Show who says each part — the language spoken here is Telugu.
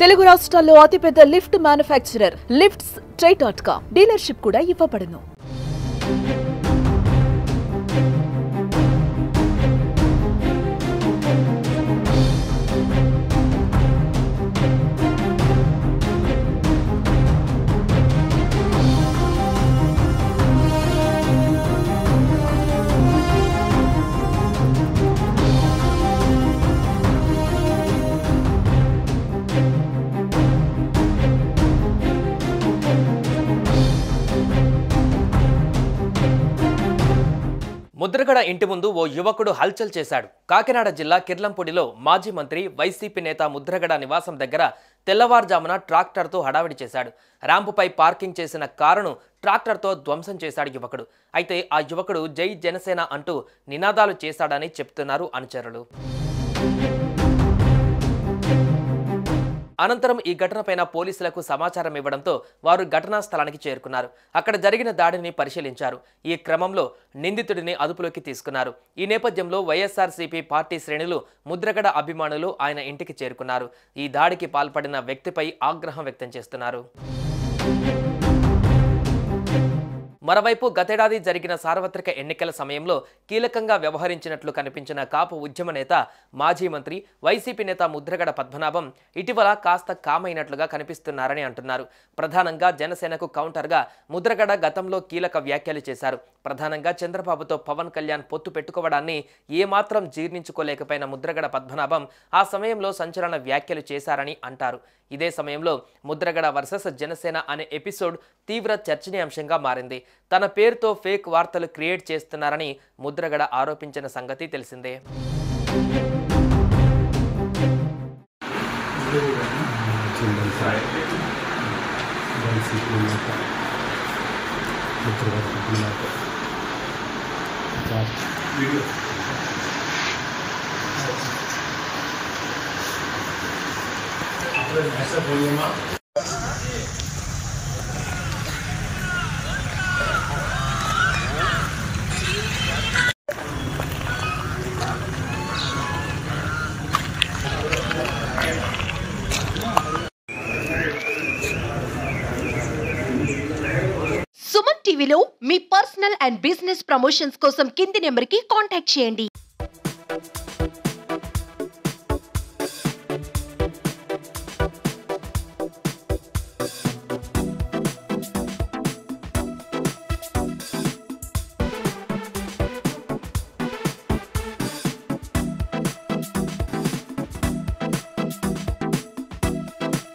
Speaker 1: తెలుగు రాష్ట్రాల్లో అతిపెద్ద లిఫ్ట్ మ్యానుఫ్యాక్చరర్ లిఫ్ట్స్ ట్రై.com డీలర్షిప్ కూడా ఇవ్వబడును.
Speaker 2: ముద్రగడ ఇంటి ముందు ఓ యువకుడు హల్చల్ చేశాడు. కాకినాడ జిల్లా కిర్లంపూడిలో మాజీ మంత్రి వైసీపీ నేత ముద్రగడ నివాసం దగ్గర తెల్లవారుజామున ట్రాక్టర్తో హడావిడి చేశాడు. ర్యాంపుపై పార్కింగ్ చేసిన కారును ట్రాక్టర్తో ధ్వంసం చేశాడు యువకుడు. అయితే ఆ యువకుడు జై జనసేన అంటూ నినాదాలు చేశాడని చెప్తున్నారు అనుచరులు. అనంతరం ఈ ఘటనపైన పోలీసులకు సమాచారం ఇవ్వడంతో వారు ఘటనా స్థలానికి చేరుకున్నారు. అక్కడ జరిగిన దాడిని పరిశీలించారు. ఈ క్రమంలో నిందితుడిని అదుపులోకి తీసుకున్నారు. ఈ నేపథ్యంలో వైఎస్ఆర్సీపీ పార్టీ శ్రేణులు ముద్రగడ అభిమానులు ఆయన ఇంటికి చేరుకున్నారు. ఈ దాడికి పాల్పడిన వ్యక్తిపై ఆగ్రహం వ్యక్తం చేస్తున్నారు. మరోవైపు గతేడాది జరిగిన సార్వత్రిక ఎన్నికల సమయంలో కీలకంగా వ్యవహరించినట్లు కనిపించిన కాపు ఉద్యమ నేత మాజీ మంత్రి వైసీపీ నేత ముద్రగడ పద్మనాభం ఇటీవల కాస్త కామైనట్లుగా కనిపిస్తున్నారని అంటున్నారు. ప్రధానంగా జనసేనకు కౌంటర్గా ముద్రగడ గతంలో కీలక వ్యాఖ్యలు చేశారు. ప్రధానంగా చంద్రబాబుతో పవన్ కళ్యాణ్ పొత్తు పెట్టుకోవడాన్ని ఏమాత్రం జీర్ణించుకోలేకపోయిన ముద్రగడ పద్మనాభం ఆ సమయంలో సంచలన వ్యాఖ్యలు చేశారని అంటారు. ఇదే సమయంలో ముద్రగడ వర్సెస్ జనసేన అనే ఎపిసోడ్ తీవ్ర చర్చనీయాంశంగా మారింది. తన పేరుతో ఫేక్ వార్తలు క్రియేట్ చేస్తున్నారని ముద్రగడ ఆరోపించిన సంగతి తెలిసిందే.
Speaker 3: సుమన్ టీవీలో మీ పర్సనల్ అండ్ బిజినెస్ ప్రమోషన్స్ కోసం కింది నెంబర్కి కాంటాక్ట్ చేయండి.